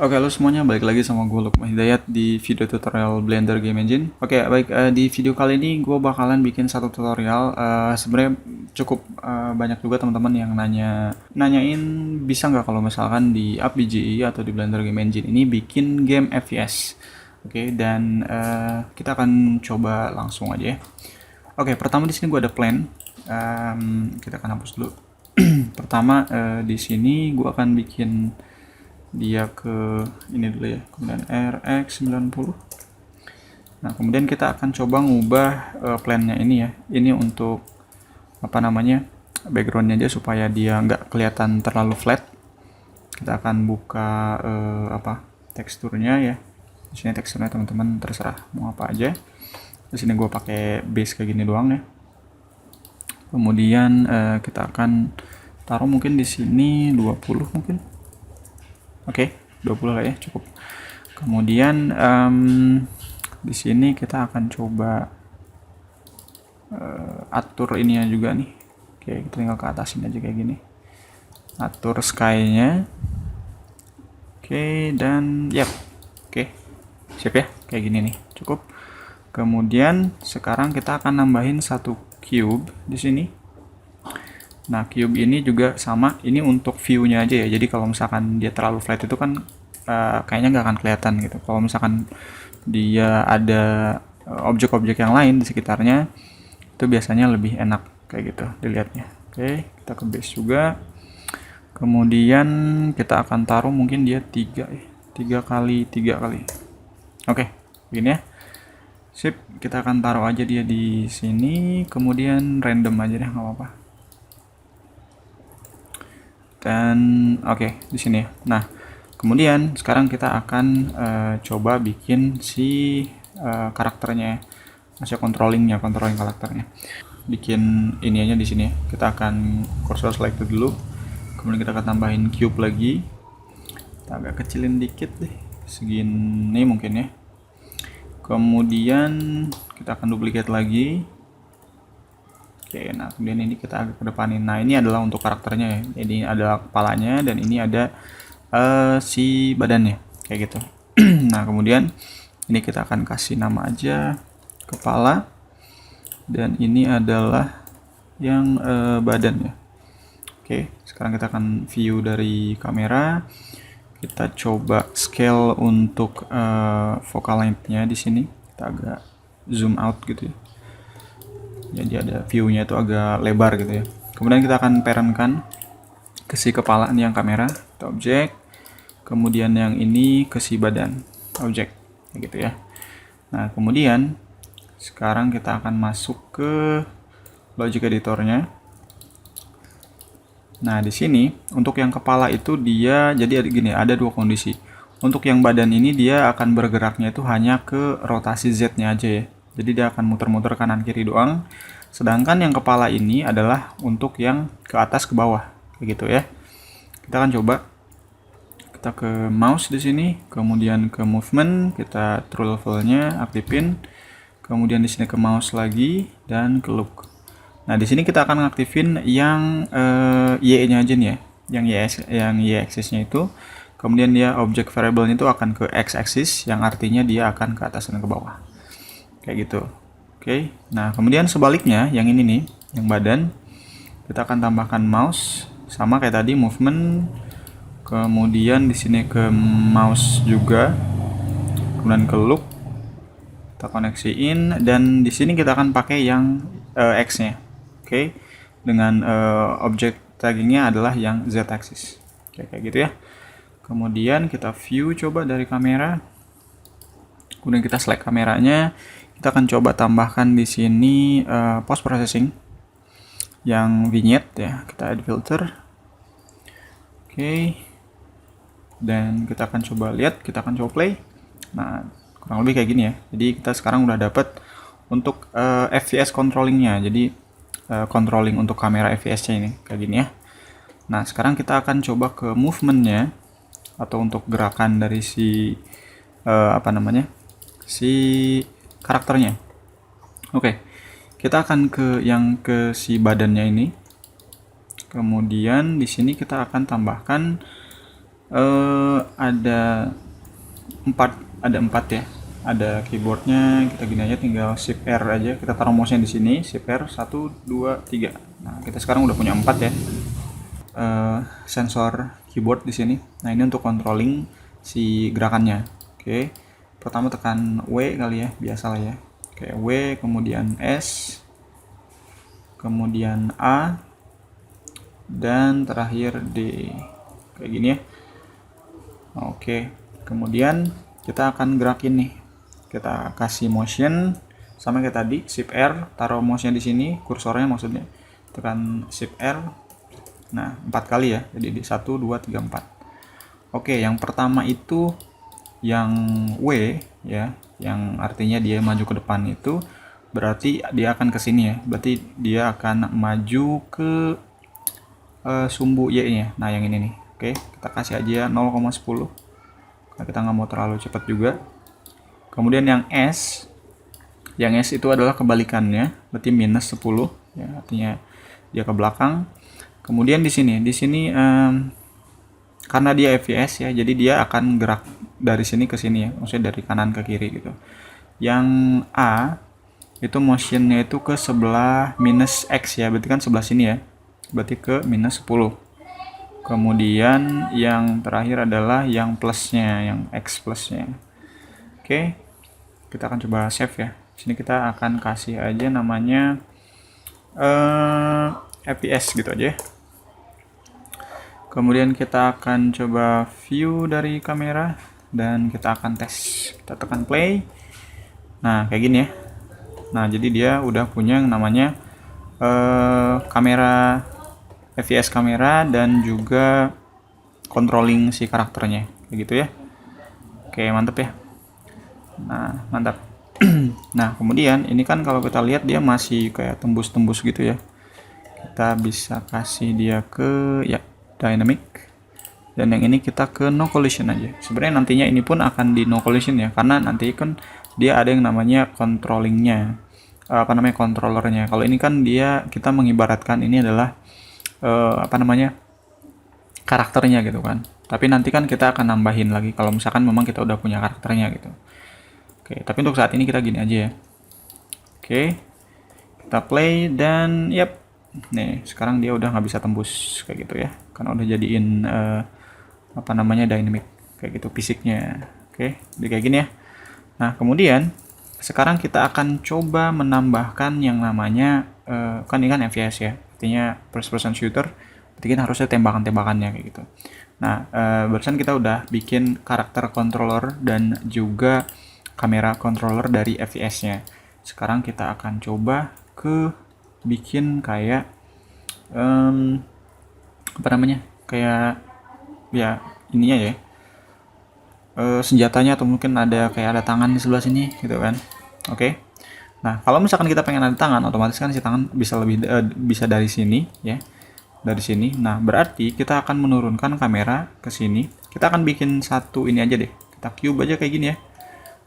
Oke, halo semuanya, balik lagi sama gue Lukman Hidayat di video tutorial Blender Game Engine. Oke, baik, di video kali ini gue bakalan bikin satu tutorial. Sebenarnya cukup banyak juga teman-teman yang nanyain bisa nggak kalau misalkan di app BGE atau di Blender Game Engine ini bikin game FPS. Oke, dan kita akan coba langsung aja ya. Oke, pertama di sini gue ada plan. Kita akan hapus dulu. Pertama di sini gue akan bikin dia ke ini dulu ya, kemudian RX90. Nah, kemudian kita akan coba ngubah plannya ini ya. Ini untuk apa namanya, backgroundnya aja supaya dia nggak kelihatan terlalu flat. Kita akan buka teksturnya ya. Di sini teksturnya teman-teman terserah mau apa aja. Di sini gue pakai base kayak gini doang ya. Kemudian kita akan taruh mungkin di sini 20 mungkin. Oke, 20 lah ya, cukup. Kemudian di sini kita akan coba atur ininya juga nih. Oke, kita tinggal ke atasin aja kayak gini. Atur sky-nya. Oke, dan yap. Oke. Siap ya, kayak gini nih. Cukup. Kemudian sekarang kita akan nambahin satu cube di sini. Nah, cube ini juga sama, ini untuk view-nya aja ya. Jadi kalau misalkan dia terlalu flat itu kan kayaknya nggak akan kelihatan gitu. Kalau misalkan dia ada objek-objek yang lain di sekitarnya, itu biasanya lebih enak kayak gitu dilihatnya. Oke, kita ke base juga. Kemudian kita akan taruh mungkin dia 3 kali 3 kali. Oke, begini ya. Sip, kita akan taruh aja dia di sini, kemudian random aja deh, nggak apa-apa. Dan oke, di sini ya. Nah, kemudian sekarang kita akan coba bikin si karakternya, controlling karakternya. Bikin ininya di sini ya. Kita akan cursor selected dulu. Kemudian kita akan tambahin cube lagi. Kita agak kecilin dikit deh, segini mungkin ya. Kemudian kita akan duplicate lagi. Oke, nah kemudian ini kita agak kedepanin. Nah, ini adalah untuk karakternya ya. Jadi ada kepalanya dan ini ada si badannya kayak gitu. Nah, kemudian ini kita akan kasih nama aja kepala, dan ini adalah yang badan ya. Oke, sekarang kita akan view dari kamera. Kita coba scale untuk focal length-nya di sini. Kita agak zoom out gitu ya. Jadi ada view-nya itu agak lebar gitu ya. Kemudian kita akan parent-kan ke si kepala ini yang kamera, kita objek. Kemudian yang ini ke si badan, objek, gitu ya. Nah, kemudian sekarang kita akan masuk ke logic editornya. Nah, di sini untuk yang kepala itu dia jadi gini, ada dua kondisi. Untuk yang badan ini dia akan bergeraknya itu hanya ke rotasi Z-nya aja ya. Jadi dia akan muter-muter kanan kiri doang. Sedangkan yang kepala ini adalah untuk yang ke atas ke bawah, begitu ya. Kita akan coba. Kita ke mouse di sini, kemudian ke movement, kita true levelnya aktifin. Kemudian di sini ke mouse lagi dan ke look. Nah, di sini kita akan ngaktifin yang Y-nya aja nih ya. Yang Y-axis-nya itu. Kemudian dia object variable itu akan ke X-axis, yang artinya dia akan ke atas dan ke bawah. Kayak gitu. Oke. Nah, kemudian sebaliknya yang ini nih, yang badan, kita akan tambahkan mouse sama kayak tadi movement. Kemudian di sini ke mouse juga. Kemudian ke look. Kita koneksiin, dan di sini kita akan pakai yang X-nya. Oke. Dengan object taggingnya adalah yang Z-axis. Kayak gitu ya. Kemudian kita view coba dari kamera. Kemudian kita select kameranya. Kita akan coba tambahkan di sini post processing yang vignette ya. Kita add filter. Oke. Dan kita akan coba lihat, kita akan coba play. Nah, kurang lebih kayak gini ya. Jadi kita sekarang udah dapat untuk FPS controllingnya. Jadi controlling untuk kamera FPS-nya ini kayak gini ya. Nah, sekarang kita akan coba ke movement-nya atau untuk gerakan dari si si karakternya. Oke. Kita akan ke si badannya ini. Kemudian di sini kita akan tambahkan Ada empat ada empat ya, ada keyboardnya. Kita gini aja, tinggal shift R aja, kita taruh mouse-nya di sini, shift R 1 2 3. Nah, kita sekarang udah punya 4 ya, sensor keyboard di sini. Nah, ini untuk controlling si gerakannya. Oke, pertama tekan W kali ya, biasa lah ya. Oke, W, kemudian S, kemudian A, dan terakhir D, kayak gini ya. Oke, kemudian kita akan gerakin nih, kita kasih motion sama kayak tadi, shift R, taruh mouse-nya di sini, kursornya maksudnya, tekan shift R. Nah, 4 kali ya, jadi di 1 2 3 4. Oke, yang pertama itu yang W ya, yang artinya dia maju ke depan, itu berarti dia akan ke sini ya, berarti dia akan maju ke sumbu Y-nya. Nah, yang ini nih. Oke, kita kasih aja 0,10. Nah, kita nggak mau terlalu cepat juga. Kemudian yang S itu adalah kebalikannya, berarti minus 10 ya, artinya dia ke belakang. Kemudian di sini karena dia FPS ya, jadi dia akan gerak dari sini ke sini ya, maksudnya dari kanan ke kiri gitu. Yang A itu motionnya itu ke sebelah minus X ya, berarti kan sebelah sini ya, berarti ke minus 10. Kemudian yang terakhir adalah yang plusnya, yang X plusnya. Oke, kita akan coba save ya. Sini kita akan kasih aja namanya FPS gitu aja. Kemudian kita akan coba view dari kamera dan kita akan tes. Kita tekan play. Nah, kayak gini ya. Nah, jadi dia udah punya yang namanya kamera, FPS kamera, dan juga controlling si karakternya, kayak gitu ya. Oke, mantep ya. Nah, mantap. Nah, kemudian ini kan kalau kita lihat dia masih kayak tembus-tembus gitu ya. Kita bisa kasih dia ke ya dynamic, dan yang ini kita ke no collision aja. Sebenarnya nantinya ini pun akan di no collision ya, karena nanti kan dia ada yang namanya controllingnya, controllernya. Kalau ini kan dia, kita mengibaratkan ini adalah karakternya gitu kan. Tapi nanti kan kita akan nambahin lagi kalau misalkan memang kita udah punya karakternya gitu. Oke, tapi untuk saat ini kita gini aja ya. Oke, kita play dan yap, nih sekarang dia udah nggak bisa tembus kayak gitu ya, karena udah jadiin dynamic kayak gitu fisiknya. Oke, jadi kayak gini ya. Nah, kemudian sekarang kita akan coba menambahkan yang namanya kan ini kan FPS ya, artinya first person shooter, berarti kan harusnya tembakan-tembakannya kayak gitu. Nah, barusan kita udah bikin karakter controller dan juga kamera controller dari FPS-nya. Sekarang kita akan coba ke bikin kayak kayak ya ininya ya, senjatanya, atau mungkin ada kayak ada tangan di sebelah sini gitu kan. Oke. Nah, kalau misalkan kita pengen ada tangan, otomatis kan si tangan bisa bisa dari sini ya. Dari sini. Nah, berarti kita akan menurunkan kamera ke sini. Kita akan bikin satu ini aja deh. Kita cube aja kayak gini ya.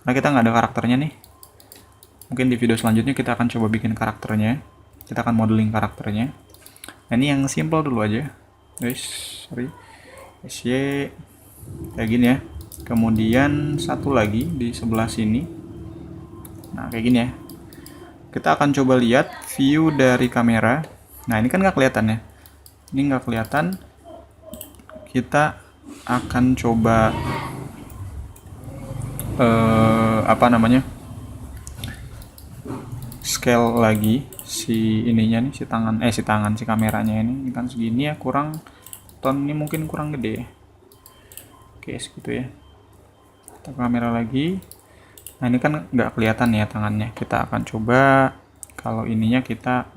Karena kita nggak ada karakternya nih. Mungkin di video selanjutnya kita akan coba bikin karakternya. Kita akan modeling karakternya. Nah, ini yang simple dulu aja. Guys, sorry. SY kayak gini ya. Kemudian satu lagi di sebelah sini. Nah, kayak gini ya. Kita akan coba lihat view dari kamera. Nah, ini kan nggak kelihatan ya. Ini nggak kelihatan. Kita akan coba scale lagi si ininya nih, si kameranya ini kan segini ya, kurang ton ini, mungkin kurang gede. Oke, segitu ya. Kita kamera lagi. Nah, ini kan nggak kelihatan ya tangannya. Kita akan coba kalau ininya kita,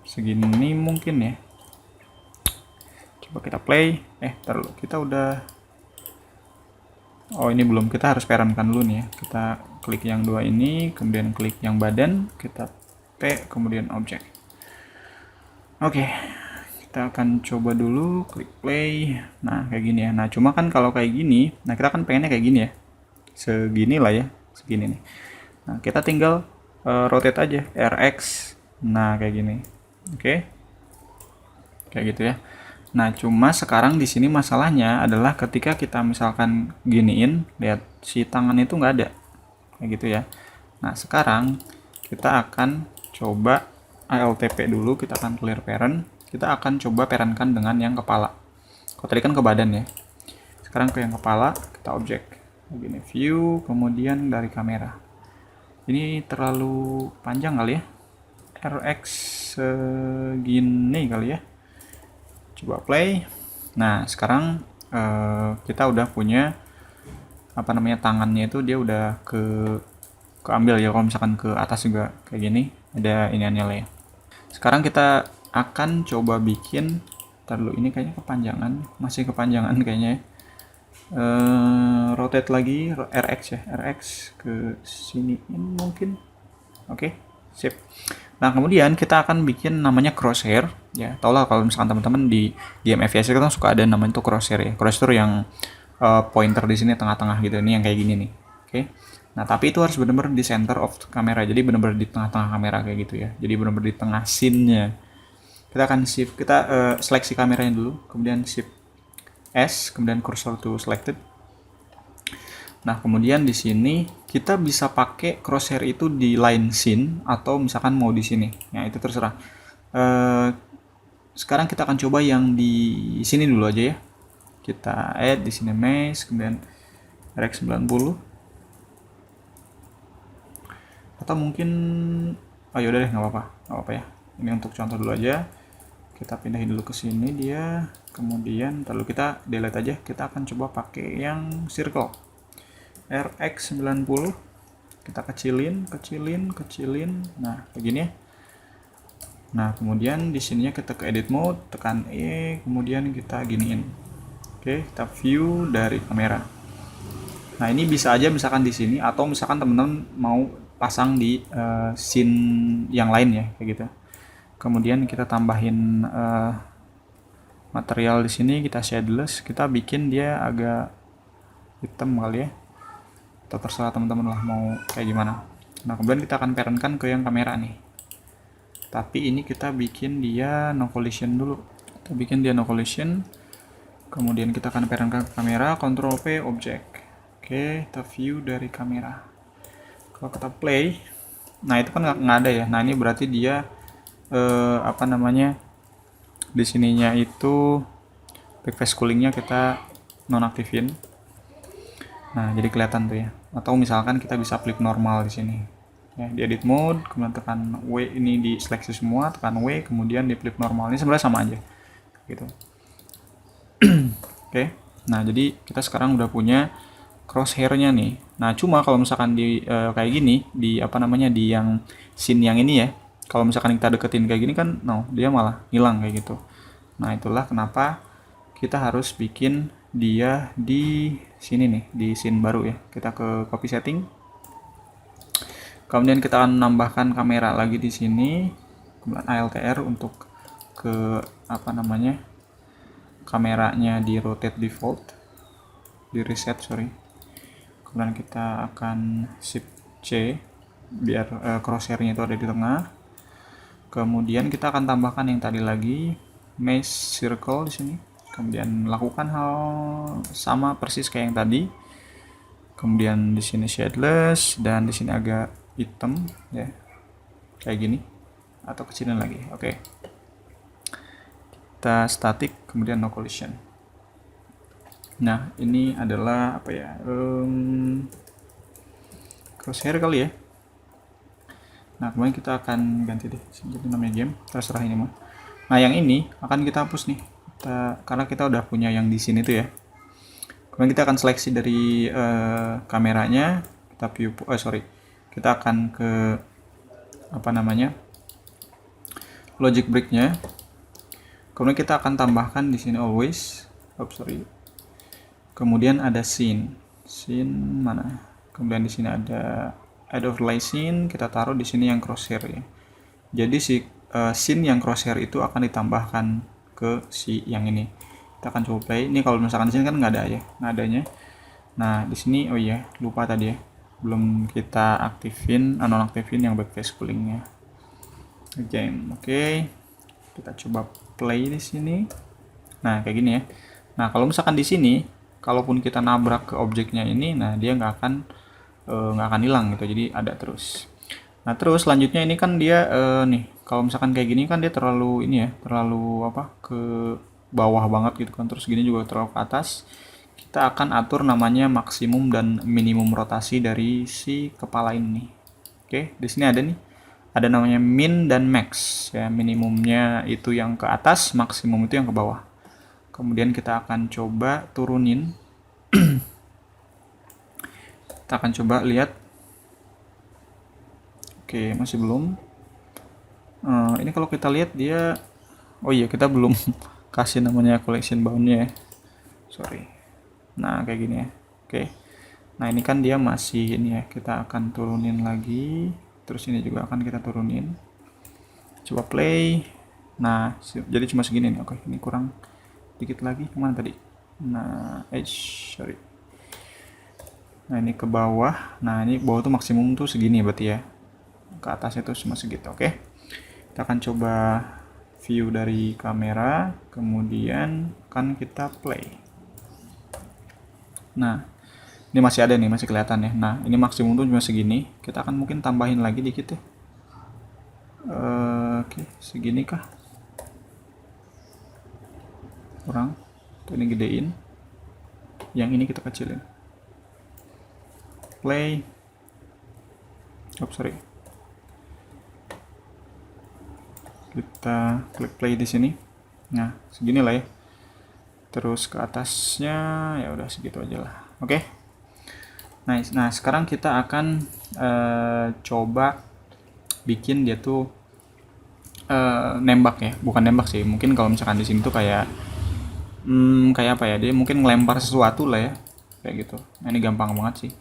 segini mungkin ya. Coba kita play. Taruh, kita udah. Oh, ini belum, kita harus parentkan dulu nih ya. Kita klik yang dua ini, kemudian klik yang badan, kita P, kemudian objek. Oke. Kita akan coba dulu klik play. Nah, kayak gini ya. Nah, cuma kan kalau kayak gini, nah kita kan pengennya kayak gini ya. Segini lah ya, segini nih. Nah, kita tinggal rotate aja, RX. Nah, kayak gini. Oke. Kayak gitu ya. Nah, cuma sekarang di sini masalahnya adalah ketika kita misalkan giniin, lihat si tangan itu nggak ada, kayak gitu ya. Nah, sekarang kita akan coba ALTP dulu, kita akan clear parent, kita akan coba parentkan dengan yang kepala. Kalau tadi kan ke badan ya. Sekarang ke yang kepala, kita objek. Begini, view, kemudian dari kamera. Ini terlalu panjang kali ya. RX segini kali ya. Coba play. Nah, sekarang kita udah punya apa namanya tangannya itu dia udah keambil ya. Kalau misalkan ke atas juga kayak gini ada iniannya lah ya. Sekarang kita akan coba bikin, ntar dulu ini kayaknya kepanjangan, masih kepanjangan kayaknya ya. Rotate lagi RX ya, RX ke sini mungkin. Oke, sip. Nah, kemudian kita akan bikin namanya crosshair ya. Tau lah kalau misalkan teman-teman di game FPS kan suka ada namanya tuh crosshair ya. Crosshair yang pointer di sini tengah-tengah gitu. Ini yang kayak gini nih. Oke. Nah, tapi itu harus benar-benar di center of kamera. Jadi benar-benar di tengah-tengah kamera kayak gitu ya. Jadi benar-benar di tengah scene-nya. Kita akan shift, kita seleksi kameranya dulu, kemudian shift S, kemudian cursor to selected. Nah, kemudian di sini kita bisa pakai crosshair itu di line scene atau misalkan mau di sini. Ya, itu terserah. Sekarang kita akan coba yang di sini dulu aja ya. Kita add di sini mesh, kemudian RX 90. Atau mungkin yaudah deh, nggak apa-apa ya. Ini untuk contoh dulu aja. Kita pindahin dulu ke sini dia. Kemudian lalu kita delete aja. Kita akan coba pakai yang circle. RX 90 kita kecilin. Nah, begini ya. Nah, kemudian di sininya kita ke edit mode, tekan E, kemudian kita giniin. Oke, kita view dari kamera. Nah, ini bisa aja misalkan di sini atau misalkan teman-teman mau pasang di scene yang lain ya, kayak gitu. Kemudian kita tambahin material di sini, kita shadeless, kita bikin dia agak hitam kali ya. Atau terserah teman-teman lah mau kayak gimana. Nah, kemudian kita akan parentkan ke yang kamera nih. Tapi ini kita bikin dia no collision dulu. Kita bikin dia no collision. Kemudian kita akan parentkan ke kamera, Ctrl P object. Oke, kita view dari kamera. Kalau kita play, nah itu kan nggak ada ya. Nah, ini berarti dia apa namanya? Di sininya itu backface coolingnya kita nonaktifin. Nah, jadi kelihatan tuh ya. Atau misalkan kita bisa flip normal di sini. Ya, di edit mode, kemudian tekan W, ini di seleksi semua, tekan W, kemudian di flip normal. Ini sebenarnya sama aja. Gitu. Oke. Nah, jadi kita sekarang udah punya crosshair-nya nih. Nah, cuma kalau misalkan di kayak gini, di apa namanya, di yang scene yang ini ya. Kalau misalkan kita deketin kayak gini kan, dia malah hilang kayak gitu. Nah, itulah kenapa kita harus bikin dia di sini nih, di scene baru ya. Kita ke copy setting. Kemudian kita akan menambahkan kamera lagi di sini. Kemudian ALTR untuk ke apa namanya? Kameranya di rotate default. Di reset, sorry. Kemudian kita akan shift C biar crosshair-nya itu ada di tengah. Kemudian kita akan tambahkan yang tadi lagi, mesh circle di sini. Kemudian lakukan hal sama persis kayak yang tadi. Kemudian di sini shadeless dan di sini agak hitam ya. Kayak gini atau kecilin lagi. Oke. Kita static kemudian no collision. Nah, ini adalah apa ya? Crosshair kali ya. Nah, kemudian kita akan ganti deh jadi namanya game, terserah ini mah. Nah, yang ini akan kita hapus nih. Karena kita udah punya yang di sini tuh ya. Kemudian kita akan seleksi dari kameranya, kita view, kita akan ke apa namanya, logic break-nya. Kemudian kita akan tambahkan di sini always, kemudian ada scene mana? Kemudian di sini ada add overlay scene, kita taruh di sini yang crosshair ya. Jadi si scene yang crosshair itu akan ditambahkan ke si yang ini. Kita akan coba play. Ini kalau misalkan di sini kan nggak ada ya, nggak adanya. Nah, di sini lupa tadi ya, belum kita aktifin, nonaktifin yang backface coolingnya. Game, oke. Kita coba play di sini. Nah, kayak gini ya. Nah, kalau misalkan di sini, kalaupun kita nabrak ke objeknya ini, nah dia nggak akan hilang gitu. Jadi ada terus. Nah, terus selanjutnya ini kan dia nih, kalau misalkan kayak gini kan dia terlalu ini ya, terlalu apa ke bawah banget gitu kan. Terus gini juga terlalu ke atas. Kita akan atur namanya maksimum dan minimum rotasi dari si kepala ini. Oke, di sini ada nih. Ada namanya min dan max ya. Minimumnya itu yang ke atas, maksimum itu yang ke bawah. Kemudian kita akan coba turunin. Kita akan coba lihat. Oke, masih belum. Ini kalau kita lihat dia, oh iya kita belum kasih namanya collection boundnya ya. Sorry. Nah kayak gini ya. Oke. Nah ini kan dia masih ini ya. Kita akan turunin lagi. Terus ini juga akan kita turunin. Coba play. Nah jadi cuma segini nih. Oke, ini kurang dikit lagi. Kemana tadi? Nah, sorry. Nah ini ke bawah. Nah ini bawah tuh maksimum tuh segini berarti ya. Ke atasnya tuh cuma segitu. Oke. Kita akan coba view dari kamera, kemudian kan kita play. Nah, ini masih ada nih, masih kelihatan ya. Nah, ini maksimum tuh cuma segini. Kita akan mungkin tambahin lagi dikit ya. Oke, segini kah? Kurang. Tuh ini gedein. Yang ini kita kecilin. Play. Oh, sorry. Kita klik play di sini. Nah, segini lah ya. Terus ke atasnya ya udah segitu aja lah. Oke. Nice. Nah, sekarang kita akan coba bikin dia tuh nembak ya. Bukan nembak sih. Mungkin kalau misalkan di sini tuh kayak kayak apa ya? Dia mungkin ngelempar sesuatu lah ya. Kayak gitu. Nah, ini gampang banget sih.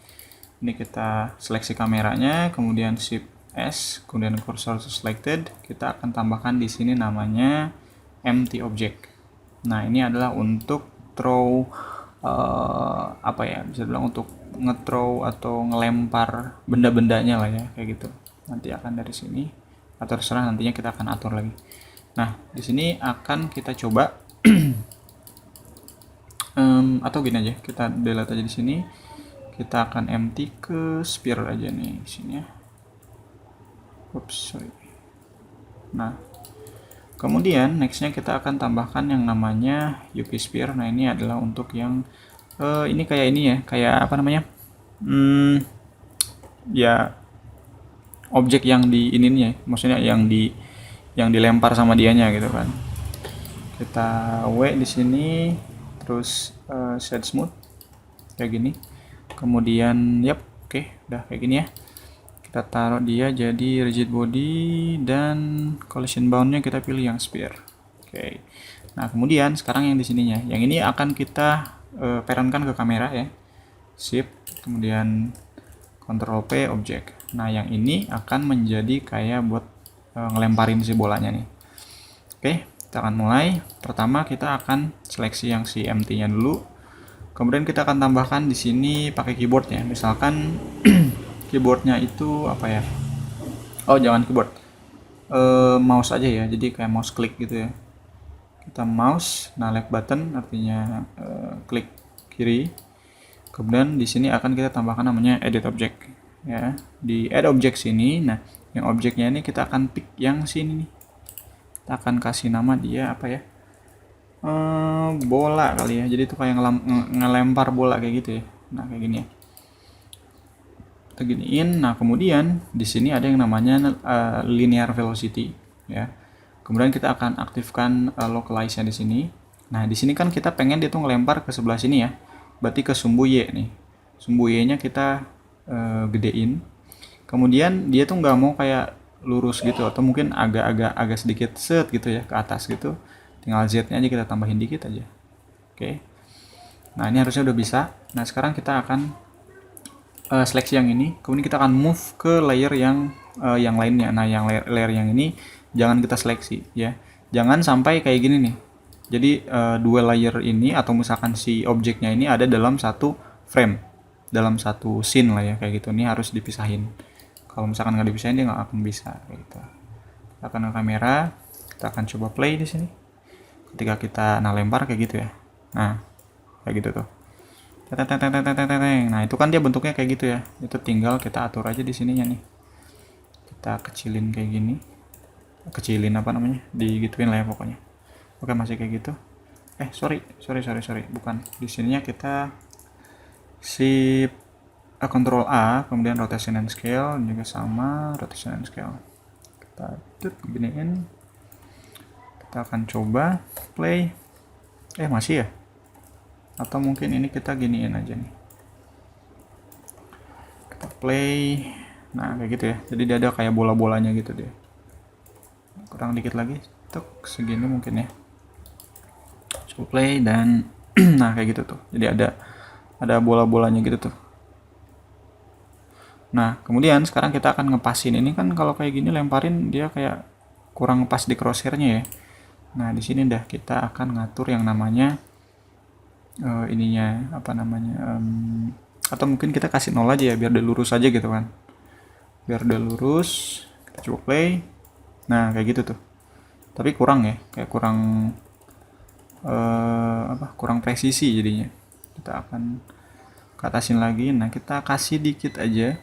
Ini kita seleksi kameranya, kemudian shift S, kemudian cursor selected, kita akan tambahkan di sini namanya empty object. Nah, ini adalah untuk throw apa ya? Bisa bilang untuk nge-throw atau ngelempar benda-bendanya lah ya, kayak gitu. Nanti akan dari sini atau terserah nantinya kita akan atur lagi. Nah, di sini akan kita coba atau gini aja, kita delete aja di sini. Kita akan empty ke sphere aja nih di sini ya. Oops, sorry. Nah, kemudian nextnya kita akan tambahkan yang namanya UV sphere. Nah, ini adalah untuk yang ini kayak ini ya, kayak apa namanya? Ya objek yang di ininya, maksudnya yang dilempar sama dianya gitu kan. Kita W di sini, terus shade smooth kayak gini. Kemudian, oke, udah kayak gini ya. Kita taruh dia jadi rigid body dan collision boundnya kita pilih yang sphere. Oke. Nah, kemudian sekarang yang di sininya, yang ini akan kita parentkan ke kamera ya. Shift, kemudian Ctrl P object. Nah, yang ini akan menjadi kayak buat ngelemparin si bolanya nih. Oke, kita akan mulai. Pertama kita akan seleksi yang si empty-nya dulu. Kemudian kita akan tambahkan di sini pakai keyboard ya. Misalkan keyboardnya itu apa ya? Oh, jangan keyboard. Mouse aja ya. Jadi kayak mouse klik gitu ya. Kita mouse, nah left button artinya klik kiri. Kemudian di sini akan kita tambahkan namanya edit object ya. Di add object sini, nah yang objeknya ini kita akan pick yang sini nih. Kita akan kasih nama dia apa ya? Bola kali ya. Jadi itu kayak ngelempar bola kayak gitu ya. Nah, kayak gini ya. Kita giniin. Nah, kemudian di sini ada yang namanya linear velocity ya. Kemudian kita akan aktifkan localize-nya di sini. Nah, di sini kan kita pengen dia tuh ngelempar ke sebelah sini ya. Berarti ke sumbu Y nih. Sumbu Y-nya kita gedein. Kemudian dia tuh nggak mau kayak lurus gitu atau mungkin agak sedikit set gitu ya ke atas gitu. Tinggal Z-nya aja kita tambahin dikit aja. Oke. Nah, ini harusnya udah bisa. Nah, sekarang kita akan seleksi yang ini, kemudian kita akan move ke layer yang lainnya. Nah, yang layer yang ini jangan kita seleksi ya. Jangan sampai kayak gini nih. Jadi dua layer ini atau misalkan si objeknya ini ada dalam satu frame, dalam satu scene lah ya kayak gitu. Ini harus dipisahin. Kalau misalkan nggak dipisahin dia nggak akan bisa kayak gitu. Kita akan ke kamera, kita akan coba play di sini. ketika kita lempar kayak gitu ya. Nah, kayak gitu tuh. Nah, itu kan dia bentuknya kayak gitu ya. Itu tinggal kita atur aja di sininya nih. Kita kecilin kayak gini. Kecilin apa namanya? Digituin lah ya pokoknya. Oke, masih kayak gitu. Sorry. Bukan. Di sininya kita shift Ctrl A, kemudian rotation and scale juga sama rotation and scale. Kita giniin. Kita akan coba play. Masih ya? Atau mungkin ini kita giniin aja nih. Kita play. Nah, kayak gitu ya. Jadi dia ada kayak bola-bolanya gitu deh. Kurang dikit lagi. Tuk, segini mungkin ya. Coba play dan nah kayak gitu tuh. Jadi ada bola-bolanya gitu tuh. Nah, kemudian sekarang kita akan ngepasin ini kan kalau kayak gini lemparin dia kayak kurang pas di crosshair-nya ya. Nah, di sini dah kita akan ngatur yang namanya ininya apa namanya atau mungkin kita kasih 0 aja ya biar dia lurus aja gitu kan. Biar dia lurus, kita coba play. Nah, kayak gitu tuh. Tapi kurang ya, kayak kurang kurang presisi jadinya. Kita akan katasin lagi. Nah, kita kasih dikit aja.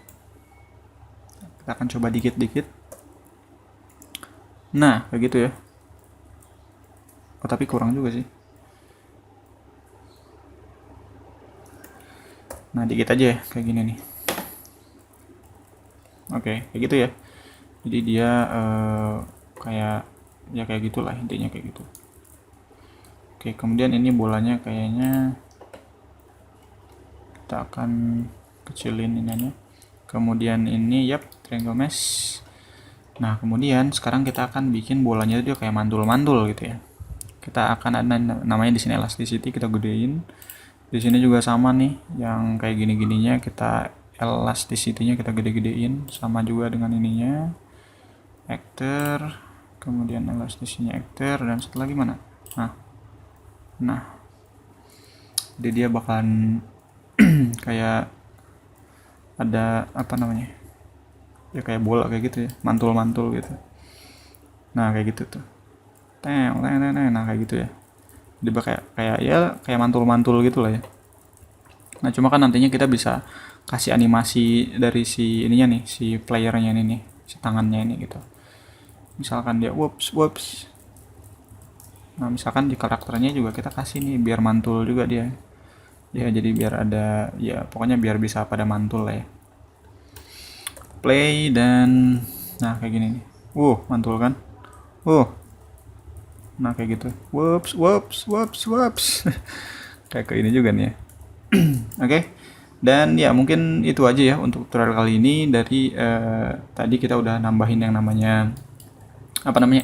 Kita akan coba dikit-dikit. Nah, kayak gitu ya. Tapi kurang juga sih. Nah, dikit aja ya, kayak gini nih. Oke, kayak gitu ya. Jadi dia kayak gitulah intinya kayak gitu. Oke, kemudian ini bolanya kayaknya kita akan kecilin ininya. Kemudian ini triangle mesh. Nah, kemudian sekarang kita akan bikin bolanya dia kayak mantul-mantul gitu ya. Kita akan ada namanya di sini elasticity, kita gedein. Di sini juga sama nih, yang kayak gini-gininya kita elasticity-nya kita gede-gedein, sama juga dengan ininya. Actor, kemudian elasticity-nya actor, dan satu lagi mana? Nah. Jadi dia bakalan kayak ada apa namanya? Ya kayak bola kayak gitu ya, mantul-mantul gitu. Nah, kayak gitu tuh. Nah, kayak gitu ya. Jadi kayak mantul-mantul gitu lah ya. Nah, cuma kan nantinya kita bisa kasih animasi dari si ininya nih, si playernya ini nih, si tangannya ini gitu. Misalkan dia whoops. Nah, misalkan di karakternya juga kita kasih nih biar mantul juga dia. Ya, jadi biar ada ya pokoknya biar bisa pada mantul lah ya. Play dan nah kayak gini nih. Mantul kan? Nah, kayak gitu. Whoops. Kayak ke ini juga nih ya. Oke. Dan ya mungkin itu aja ya untuk tutorial kali ini. Dari tadi kita udah nambahin yang namanya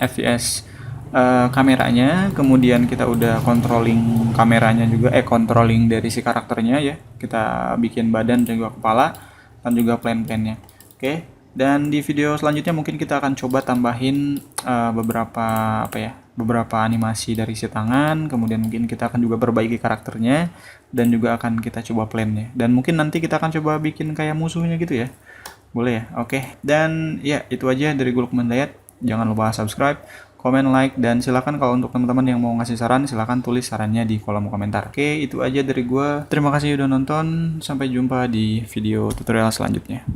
FPS kameranya, kemudian kita udah controlling kameranya juga, controlling dari si karakternya ya. Kita bikin badan dan juga kepala dan juga plan-plannya. Oke. Dan di video selanjutnya mungkin kita akan coba tambahin beberapa animasi dari si tangan, kemudian mungkin kita akan juga perbaiki karakternya dan juga akan kita coba plannya. Dan mungkin nanti kita akan coba bikin kayak musuhnya gitu ya. Boleh ya? Oke. Dan ya itu aja dari gue Lukman Dayat. Jangan lupa subscribe, komen, like, dan silakan kalau untuk teman-teman yang mau ngasih saran, silakan tulis sarannya di kolom komentar. Oke, itu aja dari gue. Terima kasih udah nonton. Sampai jumpa di video tutorial selanjutnya.